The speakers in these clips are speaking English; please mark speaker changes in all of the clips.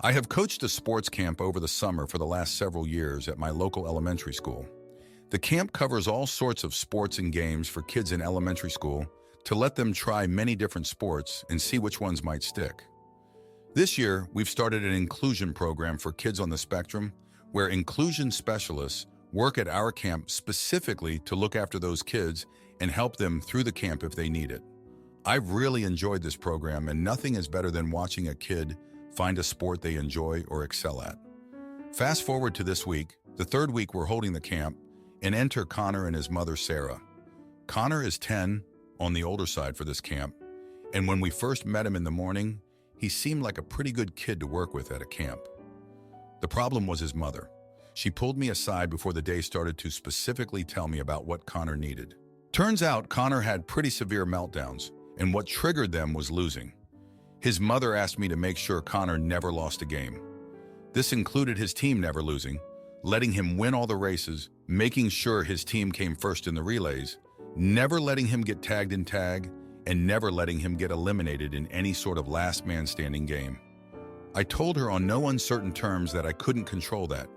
Speaker 1: I have coached a sports camp over the summer for the last several years at my local elementary school. The camp covers all sorts of sports and games for kids in elementary school to let them try many different sports and see which ones might stick. This year, we've started an inclusion program for kids on the spectrum where inclusion specialists work at our camp specifically to look after those kids and help them through the camp if they need it. I've really enjoyed this program, and nothing is better than watching a kid find a sport they enjoy or excel at. Fast forward to this week, the third week we're holding the camp, and enter Connor and his mother, Sarah. Connor is 10, on the older side for this camp, and when we first met him in the morning, he seemed like a pretty good kid to work with at a camp. The problem was his mother. She pulled me aside before the day started to specifically tell me about what Connor needed. Turns out Connor had pretty severe meltdowns, and what triggered them was losing. His mother asked me to make sure Connor never lost a game. This included his team never losing, letting him win all the races, making sure his team came first in the relays, never letting him get tagged in tag, and never letting him get eliminated in any sort of last man standing game. I told her on no uncertain terms that I couldn't control that,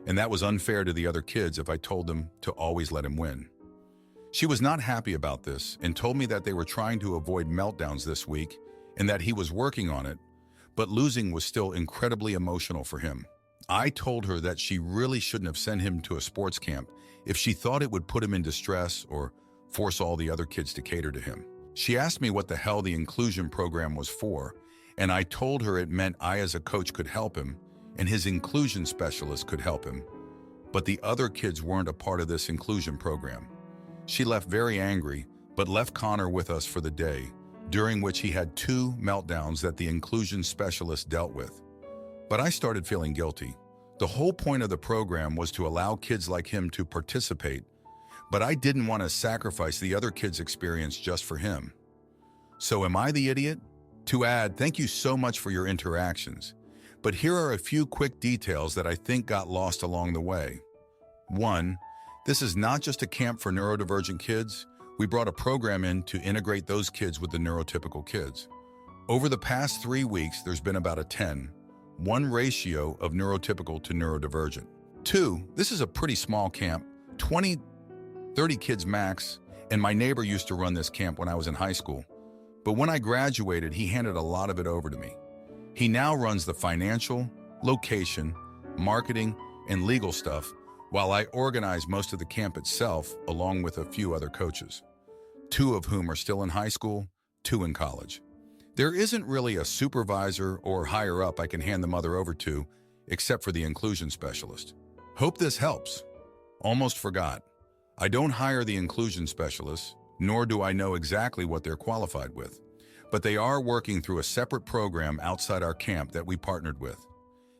Speaker 1: and that was unfair to the other kids if I told them to always let him win. She was not happy about this and told me that they were trying to avoid meltdowns this week and that he was working on it, but losing was still incredibly emotional for him. I told her that she really shouldn't have sent him to a sports camp if she thought it would put him in distress or force all the other kids to cater to him. She asked me what the hell the inclusion program was for, and I told her it meant I as a coach could help him and his inclusion specialist could help him, but the other kids weren't a part of this inclusion program. She left very angry, but left Connor with us for the day, during which he had 2 meltdowns that the inclusion specialist dealt with. But I started feeling guilty. The whole point of the program was to allow kids like him to participate, but I didn't want to sacrifice the other kids' experience just for him. So am I the idiot? To add, thank you so much for your interactions, but here are a few quick details that I think got lost along the way. 1. This is not just a camp for neurodivergent kids. We brought a program in to integrate those kids with the neurotypical kids. Over the past 3 weeks, there's been about a 10:1 ratio of neurotypical to neurodivergent. 2, this is a pretty small camp, 20-30 kids max, and my neighbor used to run this camp when I was in high school. But when I graduated, he handed a lot of it over to me. He now runs the financial, location, marketing, and legal stuff, while I organize most of the camp itself along with a few other coaches, 2 of whom are still in high school, 2 in college. There isn't really a supervisor or higher up I can hand the mother over to, except for the inclusion specialist. Hope this helps. Almost forgot. I don't hire the inclusion specialists, nor do I know exactly what they're qualified with, but they are working through a separate program outside our camp that we partnered with.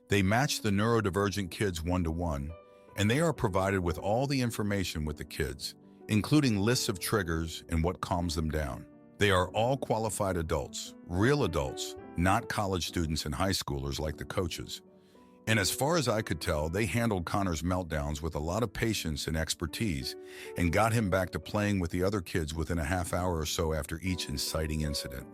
Speaker 1: They match the neurodivergent kids one-to-one, and they are provided with all the information with the kids, including lists of triggers and what calms them down. They are all qualified adults, real adults, not college students and high schoolers like the coaches. And as far as I could tell, they handled Connor's meltdowns with a lot of patience and expertise and got him back to playing with the other kids within a half hour or so after each inciting incident.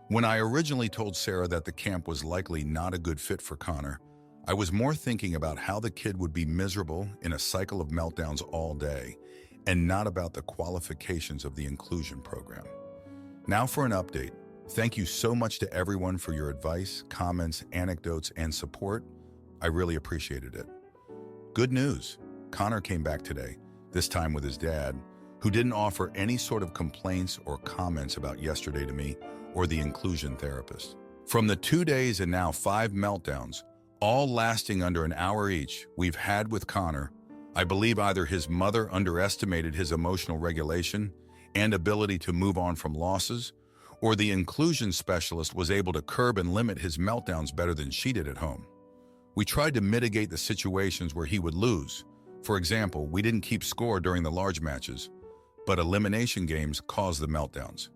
Speaker 1: When I originally told Sarah that the camp was likely not a good fit for Connor, I was more thinking about how the kid would be miserable in a cycle of meltdowns all day, and not about the qualifications of the inclusion program. Now for an update. Thank you so much to everyone for your advice, comments, anecdotes, and support. I really appreciated it. Good news. Connor came back today, this time with his dad, who didn't offer any sort of complaints or comments about yesterday to me or the inclusion therapist. From the 2 days and now 5 meltdowns, all lasting under an hour each, we've had with Connor, I believe either his mother underestimated his emotional regulation and ability to move on from losses, or the inclusion specialist was able to curb and limit his meltdowns better than she did at home. We tried to mitigate the situations where he would lose. For example, we didn't keep score during the large matches, but elimination games caused the meltdowns.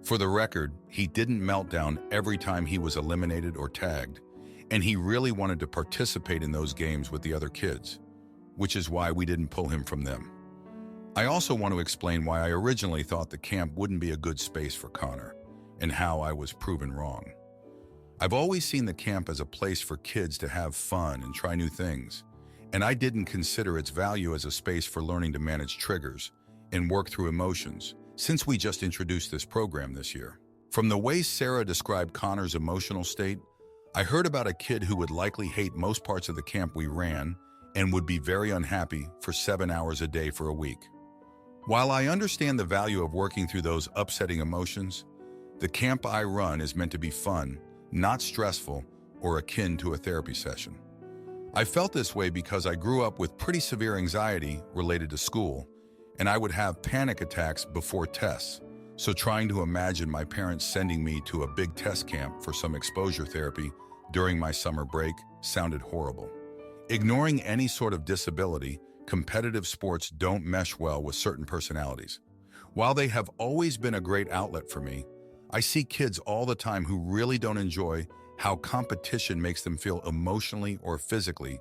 Speaker 1: For the record, he didn't melt down every time he was eliminated or tagged, and he really wanted to participate in those games with the other kids, which is why we didn't pull him from them. I also want to explain why I originally thought the camp wouldn't be a good space for Connor, and how I was proven wrong. I've always seen the camp as a place for kids to have fun and try new things, and I didn't consider its value as a space for learning to manage triggers and work through emotions, since we just introduced this program this year. From the way Sarah described Connor's emotional state, I heard about a kid who would likely hate most parts of the camp we ran and would be very unhappy for 7 hours a day for a week. While I understand the value of working through those upsetting emotions, the camp I run is meant to be fun, not stressful or akin to a therapy session. I felt this way because I grew up with pretty severe anxiety related to school, and I would have panic attacks before tests. So trying to imagine my parents sending me to a big test camp for some exposure therapy during my summer break sounded horrible. Ignoring any sort of disability, competitive sports don't mesh well with certain personalities. While they have always been a great outlet for me, I see kids all the time who really don't enjoy how competition makes them feel emotionally or physically,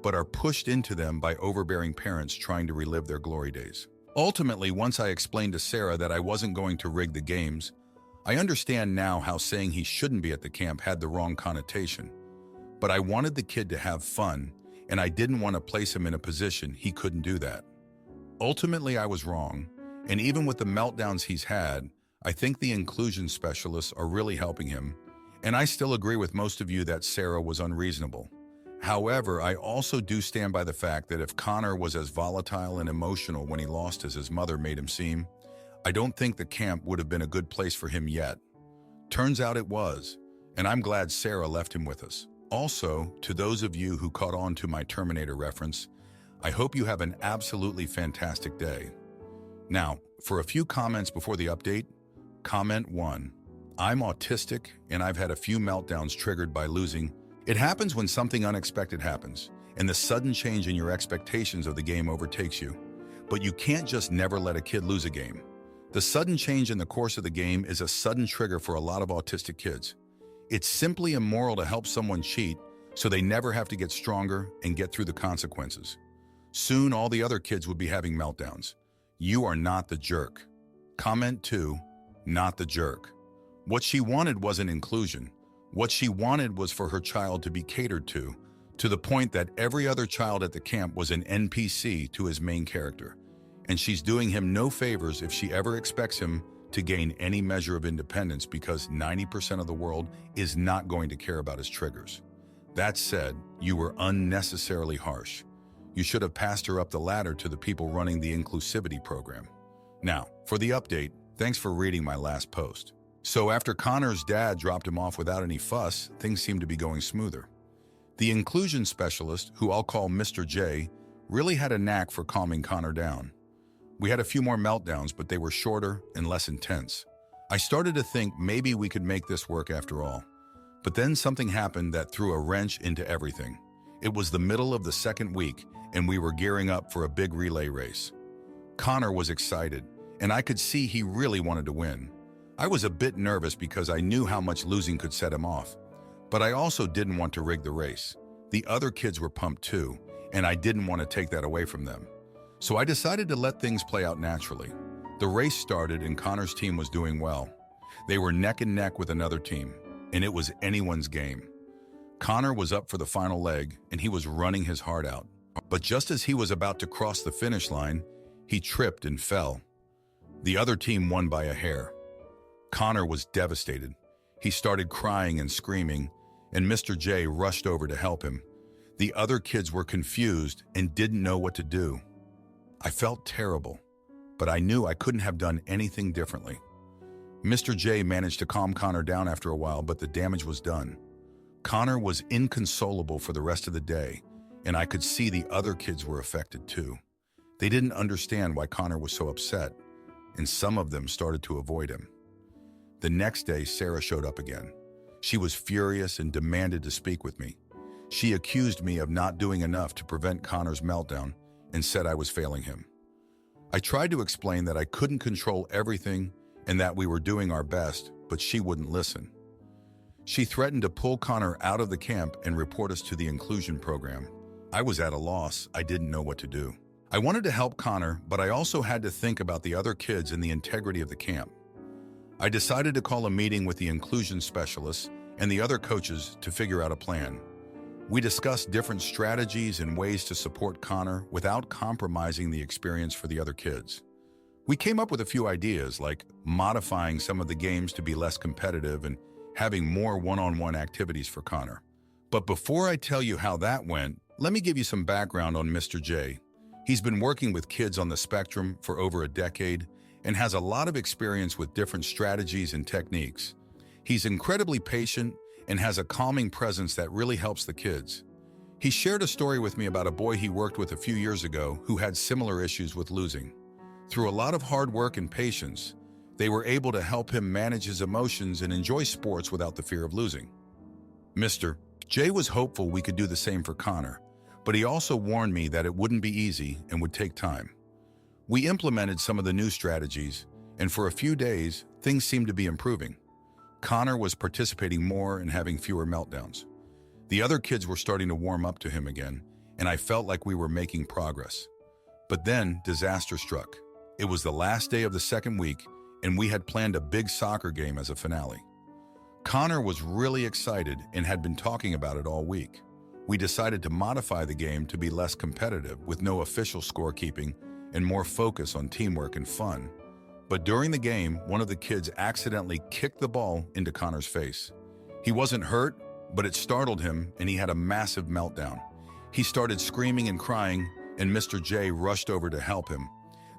Speaker 1: but are pushed into them by overbearing parents trying to relive their glory days. Ultimately, once I explained to Sarah that I wasn't going to rig the games, I understand now how saying he shouldn't be at the camp had the wrong connotation. But I wanted the kid to have fun, and I didn't want to place him in a position he couldn't do that. Ultimately, I was wrong, and even with the meltdowns he's had, I think the inclusion specialists are really helping him, and I still agree with most of you that Sarah was unreasonable. However, I also do stand by the fact that if Connor was as volatile and emotional when he lost as his mother made him seem, I don't think the camp would have been a good place for him yet. Turns out it was, and I'm glad Sarah left him with us. Also, to those of you who caught on to my Terminator reference, I hope you have an absolutely fantastic day. Now, for a few comments before the update. Comment 1. I'm autistic and I've had a few meltdowns triggered by losing. It happens when something unexpected happens, and the sudden change in your expectations of the game overtakes you. But you can't just never let a kid lose a game. The sudden change in the course of the game is a sudden trigger for a lot of autistic kids. It's simply immoral to help someone cheat so they never have to get stronger and get through the consequences. Soon all the other kids would be having meltdowns. You are not the jerk. Comment 2. Not the jerk. What she wanted wasn't inclusion. What she wanted was for her child to be catered to the point that every other child at the camp was an NPC to his main character. And she's doing him no favors if she ever expects him to gain any measure of independence, because 90% of the world is not going to care about his triggers. That said, you were unnecessarily harsh. You should have passed her up the ladder to the people running the inclusivity program. Now, for the update, thanks for reading my last post. So after Connor's dad dropped him off without any fuss, things seemed to be going smoother. The inclusion specialist, who I'll call Mr. J, really had a knack for calming Connor down. We had a few more meltdowns, but they were shorter and less intense. I started to think maybe we could make this work after all. But then something happened that threw a wrench into everything. It was the middle of the second week, and we were gearing up for a big relay race. Connor was excited, and I could see he really wanted to win. I was a bit nervous because I knew how much losing could set him off, but I also didn't want to rig the race. The other kids were pumped too, and I didn't want to take that away from them. So I decided to let things play out naturally. The race started and Connor's team was doing well. They were neck and neck with another team, and it was anyone's game. Connor was up for the final leg, and he was running his heart out. But just as he was about to cross the finish line, he tripped and fell. The other team won by a hair. Connor was devastated. He started crying and screaming, and Mr. J rushed over to help him. The other kids were confused and didn't know what to do. I felt terrible, but I knew I couldn't have done anything differently. Mr. J managed to calm Connor down after a while, but the damage was done. Connor was inconsolable for the rest of the day, and I could see the other kids were affected too. They didn't understand why Connor was so upset, and some of them started to avoid him. The next day, Sarah showed up again. She was furious and demanded to speak with me. She accused me of not doing enough to prevent Connor's meltdown and said I was failing him. I tried to explain that I couldn't control everything and that we were doing our best, but she wouldn't listen. She threatened to pull Connor out of the camp and report us to the inclusion program. I was at a loss. I didn't know what to do. I wanted to help Connor, but I also had to think about the other kids and the integrity of the camp. I decided to call a meeting with the inclusion specialists and the other coaches to figure out a plan. We discussed different strategies and ways to support Connor without compromising the experience for the other kids. We came up with a few ideas, like modifying some of the games to be less competitive and having more one-on-one activities for Connor. But before I tell you how that went, let me give you some background on Mr. J. He's been working with kids on the spectrum for over a decade and has a lot of experience with different strategies and techniques. He's incredibly patient and has a calming presence that really helps the kids. He shared a story with me about a boy he worked with a few years ago who had similar issues with losing. Through a lot of hard work and patience, they were able to help him manage his emotions and enjoy sports without the fear of losing. Mr. J was hopeful we could do the same for Connor, but he also warned me that it wouldn't be easy and would take time. We implemented some of the new strategies, and for a few days, things seemed to be improving. Connor was participating more and having fewer meltdowns. The other kids were starting to warm up to him again, and I felt like we were making progress. But then, disaster struck. It was the last day of the second week, and we had planned a big soccer game as a finale. Connor was really excited and had been talking about it all week. We decided to modify the game to be less competitive, with no official scorekeeping and more focus on teamwork and fun. But during the game, one of the kids accidentally kicked the ball into Connor's face. He wasn't hurt, but it startled him and he had a massive meltdown. He started screaming and crying, and Mr. J rushed over to help him.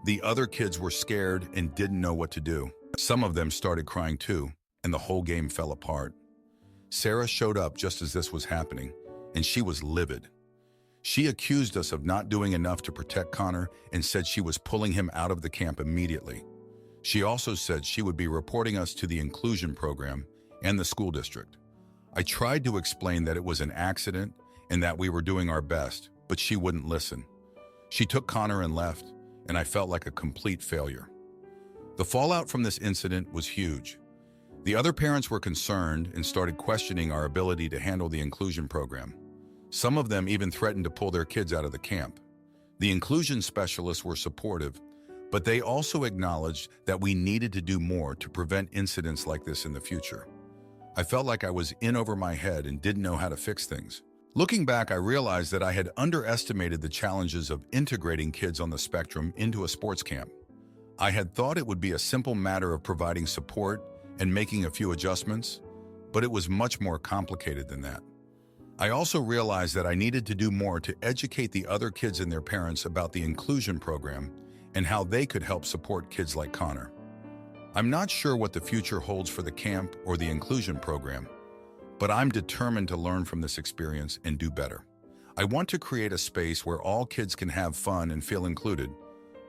Speaker 1: The other kids were scared and didn't know what to do. Some of them started crying too, and the whole game fell apart. Sarah showed up just as this was happening, and she was livid. She accused us of not doing enough to protect Connor and said she was pulling him out of the camp immediately. She also said she would be reporting us to the inclusion program and the school district. I tried to explain that it was an accident and that we were doing our best, but she wouldn't listen. She took Connor and left, and I felt like a complete failure. The fallout from this incident was huge. The other parents were concerned and started questioning our ability to handle the inclusion program. Some of them even threatened to pull their kids out of the camp. The inclusion specialists were supportive, but they also acknowledged that we needed to do more to prevent incidents like this in the future. I felt like I was in over my head and didn't know how to fix things. Looking back, I realized that I had underestimated the challenges of integrating kids on the spectrum into a sports camp. I had thought it would be a simple matter of providing support and making a few adjustments, but it was much more complicated than that. I also realized that I needed to do more to educate the other kids and their parents about the inclusion program and how they could help support kids like Connor. I'm not sure what the future holds for the camp or the inclusion program, but I'm determined to learn from this experience and do better. I want to create a space where all kids can have fun and feel included,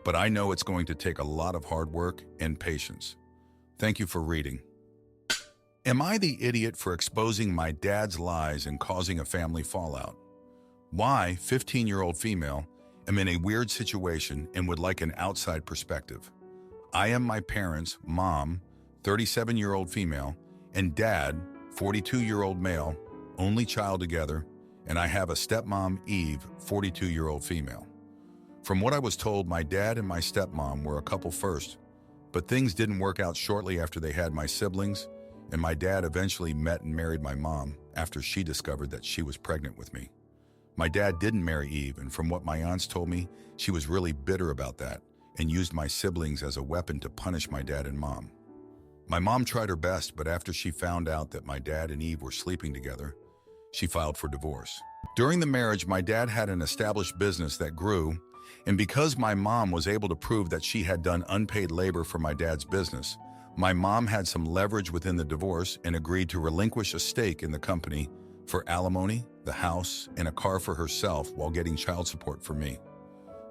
Speaker 1: but I know it's going to take a lot of hard work and patience. Thank you for reading. Am I the idiot for exposing my dad's lies and causing a family fallout? Why, 15-year-old female, am in a weird situation and would like an outside perspective. I am my parents' mom, 37-year-old female, and dad, 42-year-old male, only child together, and I have a stepmom, Eve, 42-year-old female. From what I was told, my dad and my stepmom were a couple first, but things didn't work out shortly after they had my siblings, and my dad eventually met and married my mom after she discovered that she was pregnant with me. My dad didn't marry Eve, and from what my aunts told me, she was really bitter about that and used my siblings as a weapon to punish my dad and mom. My mom tried her best, but after she found out that my dad and Eve were sleeping together, she filed for divorce. During the marriage, my dad had an established business that grew, and because my mom was able to prove that she had done unpaid labor for my dad's business, my mom had some leverage within the divorce and agreed to relinquish a stake in the company for alimony, the house, and a car for herself while getting child support for me.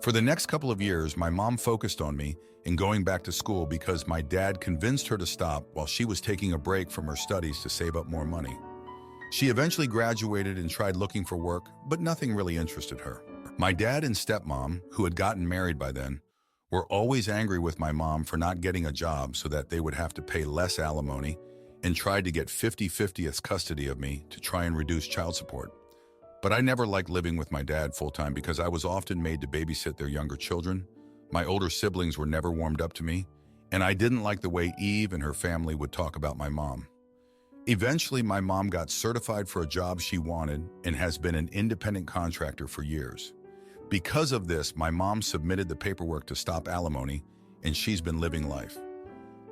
Speaker 1: For the next couple of years, my mom focused on me and going back to school because my dad convinced her to stop while she was taking a break from her studies to save up more money. She eventually graduated and tried looking for work, but nothing really interested her. My dad and stepmom, who had gotten married by then, were always angry with my mom for not getting a job so that they would have to pay less alimony and tried to get 50-50th custody of me to try and reduce child support. But I never liked living with my dad full-time because I was often made to babysit their younger children. My older siblings were never warmed up to me, and I didn't like the way Eve and her family would talk about my mom. Eventually, my mom got certified for a job she wanted and has been an independent contractor for years. Because of this, my mom submitted the paperwork to stop alimony, and she's been living life.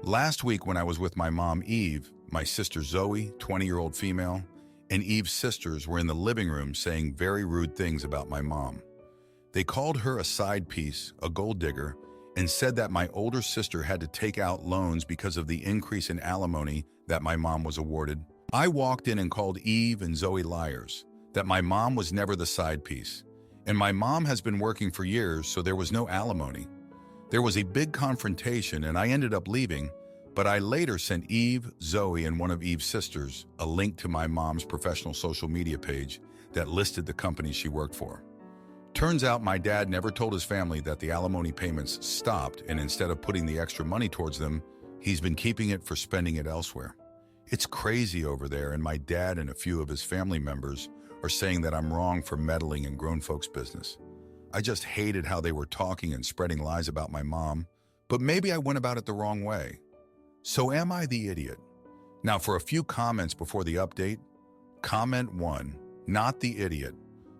Speaker 1: Last week when I was with my mom, Eve, my sister Zoe, 20-year-old female, and Eve's sisters were in the living room saying very rude things about my mom. They called her a side piece, a gold digger, and said that my older sister had to take out loans because of the increase in alimony that my mom was awarded. I walked in and called Eve and Zoe liars, that my mom was never the side piece, and my mom has been working for years, so there was no alimony. There was a big confrontation and I ended up leaving, but I later sent Eve, Zoe, and one of Eve's sisters a link to my mom's professional social media page that listed the company she worked for. Turns out my dad never told his family that the alimony payments stopped, and instead of putting the extra money towards them, he's been keeping it for spending it elsewhere. It's crazy over there, and my dad and a few of his family members are saying that I'm wrong for meddling in grown folks' business. I just hated how they were talking and spreading lies about my mom, but maybe I went about it the wrong way. So am I the idiot? Now for a few comments before the update. Comment 1. Not the idiot.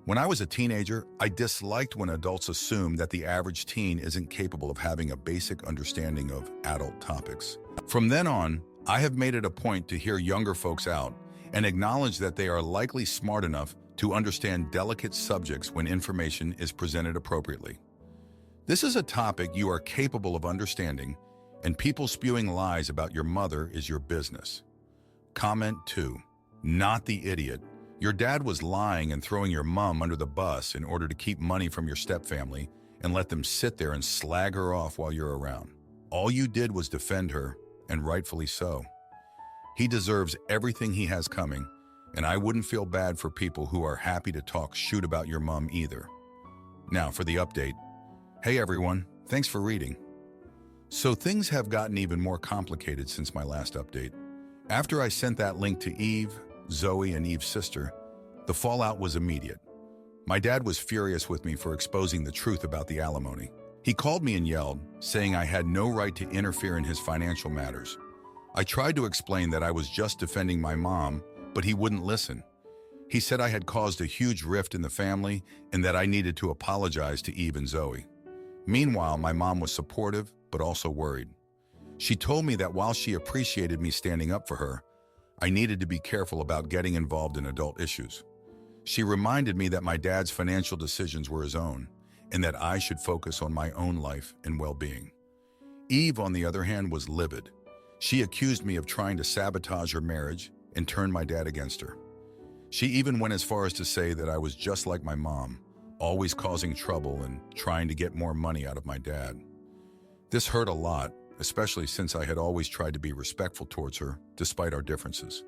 Speaker 1: When I was a teenager, I disliked when adults assume that the average teen isn't capable of having a basic understanding of adult topics. From then on, I have made it a point to hear younger folks out and acknowledge that they are likely smart enough to understand delicate subjects when information is presented appropriately. This is a topic you are capable of understanding, and people spewing lies about your mother is your business. Comment 2. Not the idiot. Your dad was lying and throwing your mom under the bus in order to keep money from your stepfamily and let them sit there and slag her off while you're around. All you did was defend her, and rightfully so. He deserves everything he has coming, and I wouldn't feel bad for people who are happy to talk shoot about your mom either. Now for the update. Hey everyone, thanks for reading. So things have gotten even more complicated since my last update. After I sent that link to Eve, Zoe, and Eve's sister, the fallout was immediate. My dad was furious with me for exposing the truth about the alimony. He called me and yelled, saying I had no right to interfere in his financial matters. I tried to explain that I was just defending my mom, but he wouldn't listen. He said I had caused a huge rift in the family and that I needed to apologize to Eve and Zoe. Meanwhile, my mom was supportive, but also worried. She told me that while she appreciated me standing up for her, I needed to be careful about getting involved in adult issues. She reminded me that my dad's financial decisions were his own, and that I should focus on my own life and well-being. Eve, on the other hand, was livid. She accused me of trying to sabotage her marriage and turn my dad against her. She even went as far as to say that I was just like my mom, always causing trouble and trying to get more money out of my dad. This hurt a lot, especially since I had always tried to be respectful towards her, despite our differences.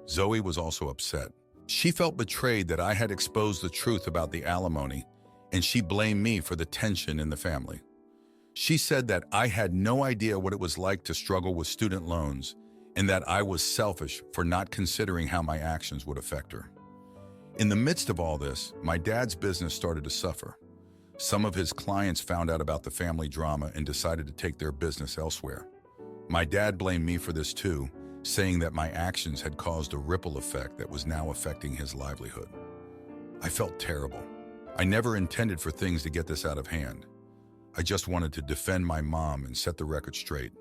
Speaker 1: Zoe was also upset. She felt betrayed that I had exposed the truth about the alimony, and she blamed me for the tension in the family. She said that I had no idea what it was like to struggle with student loans, and that I was selfish for not considering how my actions would affect her. In the midst of all this, my dad's business started to suffer. Some of his clients found out about the family drama and decided to take their business elsewhere. My dad blamed me for this too, saying that my actions had caused a ripple effect that was now affecting his livelihood. I felt terrible. I never intended for things to get this out of hand. I just wanted to defend my mom and set the record straight.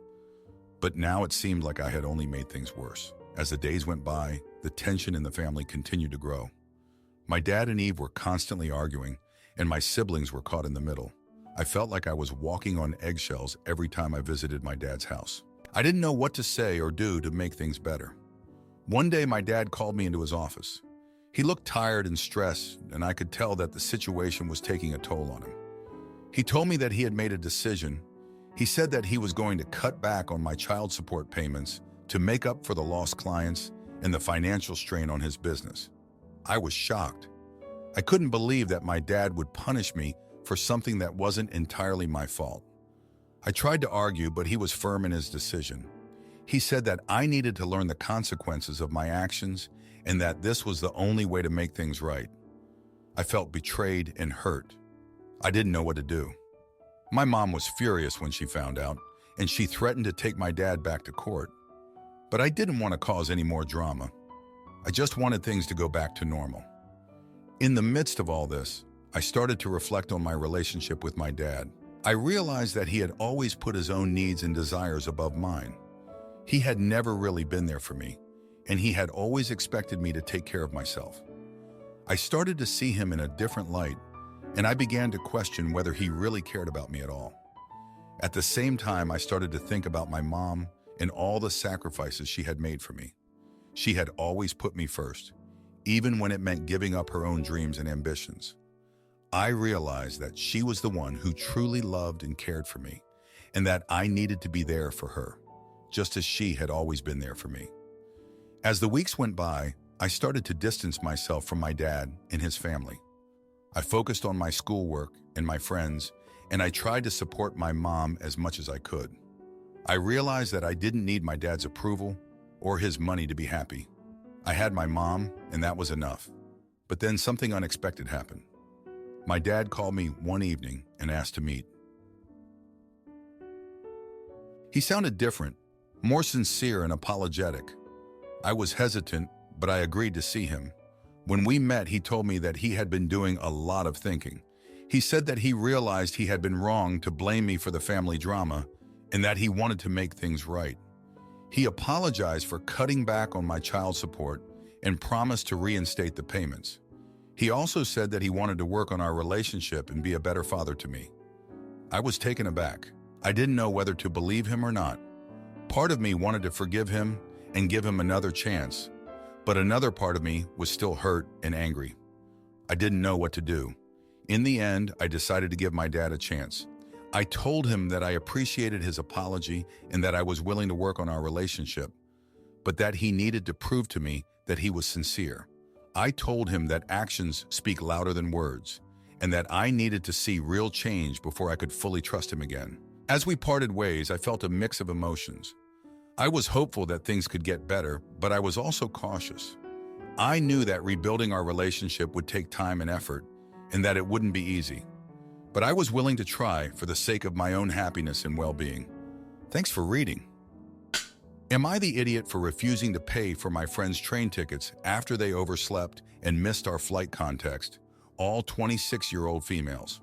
Speaker 1: But now it seemed like I had only made things worse. As the days went by, the tension in the family continued to grow. My dad and Eve were constantly arguing, and my siblings were caught in the middle. I felt like I was walking on eggshells every time I visited my dad's house. I didn't know what to say or do to make things better. One day, my dad called me into his office. He looked tired and stressed, and I could tell that the situation was taking a toll on him. He told me that he had made a decision. He said that he was going to cut back on my child support payments to make up for the lost clients and the financial strain on his business. I was shocked. I couldn't believe that my dad would punish me for something that wasn't entirely my fault. I tried to argue, but he was firm in his decision. He said that I needed to learn the consequences of my actions and that this was the only way to make things right. I felt betrayed and hurt. I didn't know what to do. My mom was furious when she found out, and she threatened to take my dad back to court. But I didn't want to cause any more drama. I just wanted things to go back to normal. In the midst of all this, I started to reflect on my relationship with my dad. I realized that he had always put his own needs and desires above mine. He had never really been there for me, and he had always expected me to take care of myself. I started to see him in a different light, and I began to question whether he really cared about me at all. At the same time, I started to think about my mom and all the sacrifices she had made for me. She had always put me first, even when it meant giving up her own dreams and ambitions. I realized that she was the one who truly loved and cared for me, and that I needed to be there for her, just as she had always been there for me. As the weeks went by, I started to distance myself from my dad and his family. I focused on my schoolwork and my friends, and I tried to support my mom as much as I could. I realized that I didn't need my dad's approval or his money to be happy. I had my mom, and that was enough. But then something unexpected happened. My dad called me one evening and asked to meet. He sounded different, more sincere and apologetic. I was hesitant, but I agreed to see him. When we met, he told me that he had been doing a lot of thinking. He said that he realized he had been wrong to blame me for the family drama and that he wanted to make things right. He apologized for cutting back on my child support and promised to reinstate the payments. He also said that he wanted to work on our relationship and be a better father to me. I was taken aback. I didn't know whether to believe him or not. Part of me wanted to forgive him and give him another chance, but another part of me was still hurt and angry. I didn't know what to do. In the end, I decided to give my dad a chance. I told him that I appreciated his apology and that I was willing to work on our relationship, but that he needed to prove to me that he was sincere. I told him that actions speak louder than words, and that I needed to see real change before I could fully trust him again. As we parted ways, I felt a mix of emotions. I was hopeful that things could get better, but I was also cautious. I knew that rebuilding our relationship would take time and effort, and that it wouldn't be easy. But I was willing to try for the sake of my own happiness and well-being. Thanks for reading. Am I the idiot for refusing to pay for my friends' train tickets after they overslept and missed our flight context? All 26-year-old females.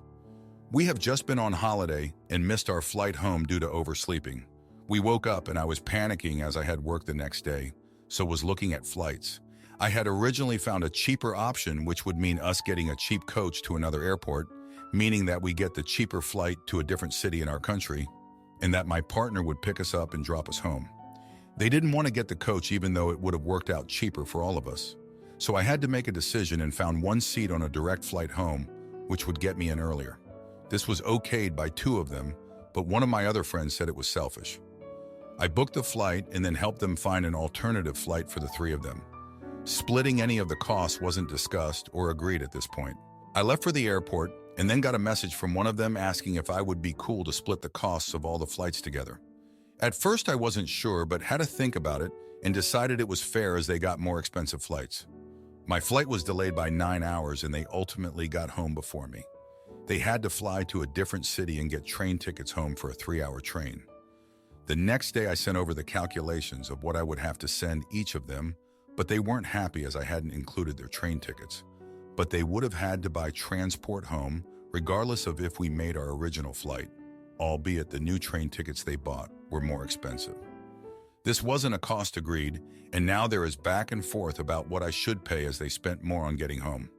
Speaker 1: We have just been on holiday and missed our flight home due to oversleeping. We woke up and I was panicking as I had work the next day, so was looking at flights. I had originally found a cheaper option, which would mean us getting a cheap coach to another airport, meaning that we get the cheaper flight to a different city in our country, and that my partner would pick us up and drop us home. They didn't want to get the coach even though it would have worked out cheaper for all of us. So I had to make a decision and found one seat on a direct flight home, which would get me in earlier. This was okayed by two of them, but one of my other friends said it was selfish. I booked the flight and then helped them find an alternative flight for the three of them. Splitting any of the costs wasn't discussed or agreed at this point. I left for the airport and then got a message from one of them asking if I would be cool to split the costs of all the flights together. At first I wasn't sure, but had to think about it and decided it was fair as they got more expensive flights. My flight was delayed by 9 hours and they ultimately got home before me. They had to fly to a different city and get train tickets home for a 3-hour train. The next day I sent over the calculations of what I would have to send each of them, but they weren't happy as I hadn't included their train tickets. But they would have had to buy transport home regardless of if we made our original flight, albeit the new train tickets they bought were more expensive. This wasn't a cost agreed, and now there is back and forth about what I should pay as they spent more on getting home.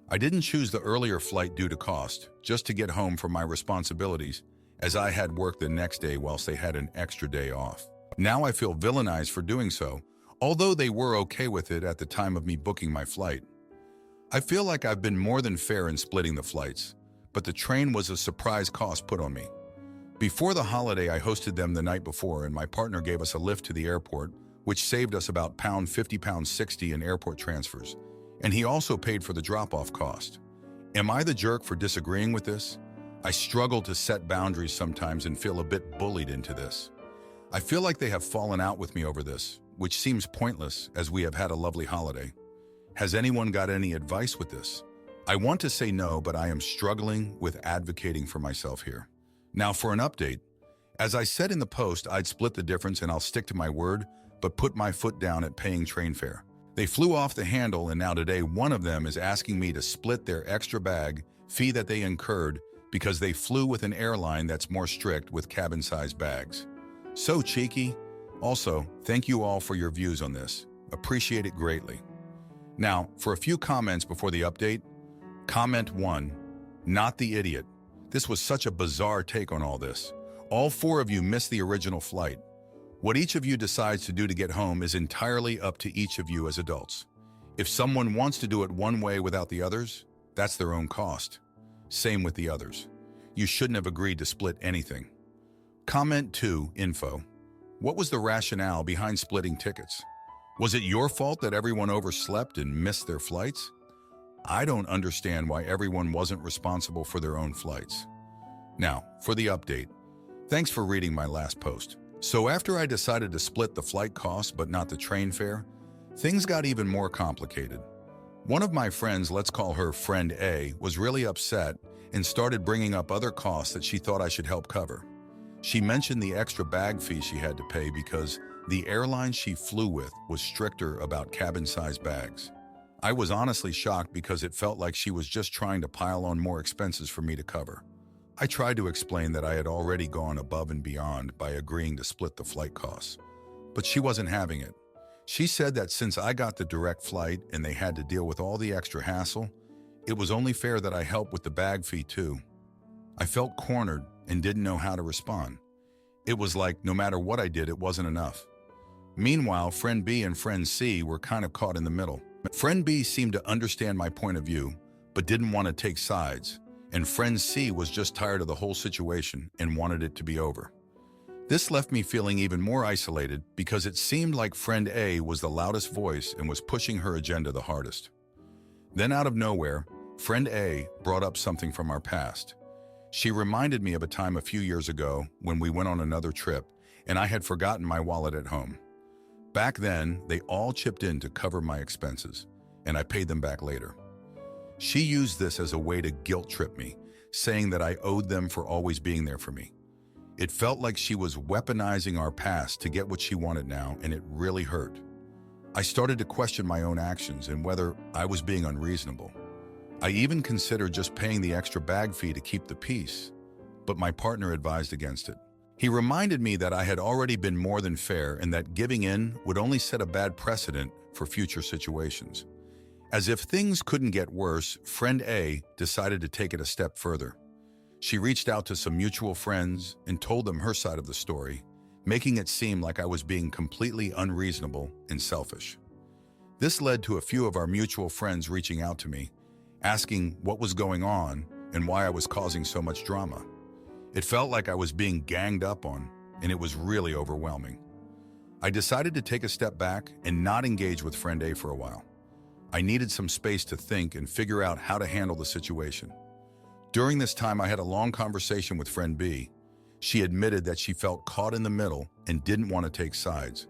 Speaker 1: I didn't choose the earlier flight due to cost, just to get home from my responsibilities, as I had work the next day whilst they had an extra day off. Now I feel villainized for doing so, although they were okay with it at the time of me booking my flight. I feel like I've been more than fair in splitting the flights, but the train was a surprise cost put on me. Before the holiday, I hosted them the night before, and my partner gave us a lift to the airport, which saved us about £50, £60 in airport transfers, and he also paid for the drop-off cost. Am I the jerk for disagreeing with this? I struggle to set boundaries sometimes and feel a bit bullied into this. I feel like they have fallen out with me over this, which seems pointless as we have had a lovely holiday. Has anyone got any advice with this? I want to say no, but I am struggling with advocating for myself here. Now for an update. As I said in the post, I'd split the difference and I'll stick to my word, but put my foot down at paying train fare. They flew off the handle, and now today one of them is asking me to split their extra bag fee that they incurred because they flew with an airline that's more strict with cabin-sized bags. So cheeky. Also, thank you all for your views on this. Appreciate it greatly. Now, for a few comments before the update. Comment 1. Not the idiot. This was such a bizarre take on all this. All 4 of you missed the original flight. What each of you decides to do to get home is entirely up to each of you as adults. If someone wants to do it one way without the others, that's their own cost. Same with the others. You shouldn't have agreed to split anything. Comment 2. Info. What was the rationale behind splitting tickets? Was it your fault that everyone overslept and missed their flights? I don't understand why everyone wasn't responsible for their own flights. Now, for the update. Thanks for reading my last post. So after I decided to split the flight costs but not the train fare, things got even more complicated. One of my friends, let's call her Friend A, was really upset and started bringing up other costs that she thought I should help cover. She mentioned the extra bag fee she had to pay because the airline she flew with was stricter about cabin-sized bags. I was honestly shocked because it felt like she was just trying to pile on more expenses for me to cover. I tried to explain that I had already gone above and beyond by agreeing to split the flight costs, but she wasn't having it. She said that since I got the direct flight and they had to deal with all the extra hassle, it was only fair that I help with the bag fee too. I felt cornered and didn't know how to respond. It was like no matter what I did, it wasn't enough. Meanwhile, Friend B and Friend C were kind of caught in the middle. Friend B seemed to understand my point of view, but didn't want to take sides, and Friend C was just tired of the whole situation and wanted it to be over. This left me feeling even more isolated because it seemed like Friend A was the loudest voice and was pushing her agenda the hardest. Then out of nowhere, Friend A brought up something from our past. She reminded me of a time a few years ago when we went on another trip and I had forgotten my wallet at home. Back then, they all chipped in to cover my expenses, and I paid them back later. She used this as a way to guilt trip me, saying that I owed them for always being there for me. It felt like she was weaponizing our past to get what she wanted now, and it really hurt. I started to question my own actions and whether I was being unreasonable. I even considered just paying the extra bag fee to keep the peace, but my partner advised against it. He reminded me that I had already been more than fair and that giving in would only set a bad precedent for future situations. As if things couldn't get worse, Friend A decided to take it a step further. She reached out to some mutual friends and told them her side of the story, making it seem like I was being completely unreasonable and selfish. This led to a few of our mutual friends reaching out to me, asking what was going on and why I was causing so much drama. It felt like I was being ganged up on, and it was really overwhelming. I decided to take a step back and not engage with Friend A for a while. I needed some space to think and figure out how to handle the situation. During this time, I had a long conversation with Friend B. She admitted that she felt caught in the middle and didn't want to take sides,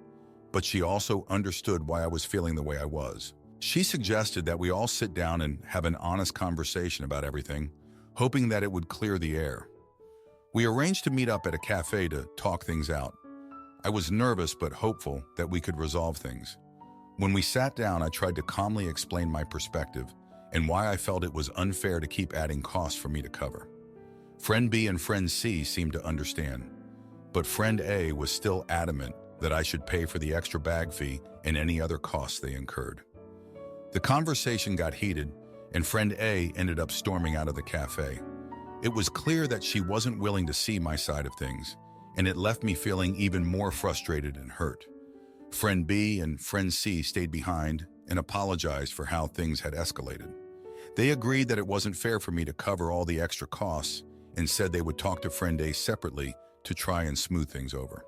Speaker 1: but she also understood why I was feeling the way I was. She suggested that we all sit down and have an honest conversation about everything, hoping that it would clear the air. We arranged to meet up at a cafe to talk things out. I was nervous but hopeful that we could resolve things. When we sat down, I tried to calmly explain my perspective and why I felt it was unfair to keep adding costs for me to cover. Friend B and Friend C seemed to understand, but Friend A was still adamant that I should pay for the extra bag fee and any other costs they incurred. The conversation got heated, and Friend A ended up storming out of the cafe. It was clear that she wasn't willing to see my side of things, and it left me feeling even more frustrated and hurt. Friend B and Friend C stayed behind and apologized for how things had escalated. They agreed that it wasn't fair for me to cover all the extra costs and said they would talk to Friend A separately to try and smooth things over.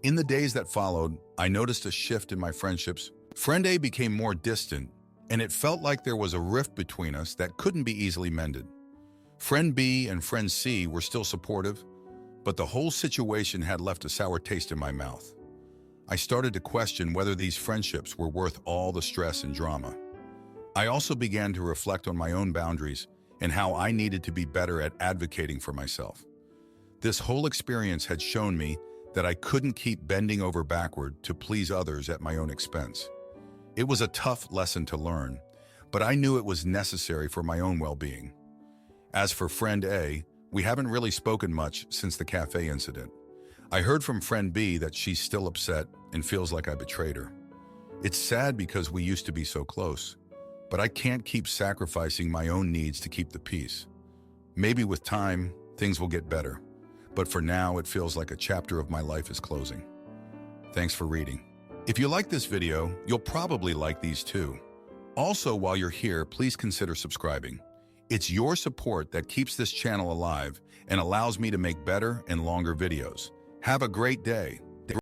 Speaker 1: In the days that followed, I noticed a shift in my friendships. Friend A became more distant, and it felt like there was a rift between us that couldn't be easily mended. Friend B and Friend C were still supportive, but the whole situation had left a sour taste in my mouth. I started to question whether these friendships were worth all the stress and drama. I also began to reflect on my own boundaries and how I needed to be better at advocating for myself. This whole experience had shown me that I couldn't keep bending over backward to please others at my own expense. It was a tough lesson to learn, but I knew it was necessary for my own well-being. As for friend A, we haven't really spoken much since the cafe incident. I heard from friend B that she's still upset and feels like I betrayed her. It's sad because we used to be so close, but I can't keep sacrificing my own needs to keep the peace. Maybe with time, things will get better, but for now, it feels like a chapter of my life is closing. Thanks for reading. If you like this video, you'll probably like these too. Also, while you're here, please consider subscribing. It's your support that keeps this channel alive and allows me to make better and longer videos. Have a great day.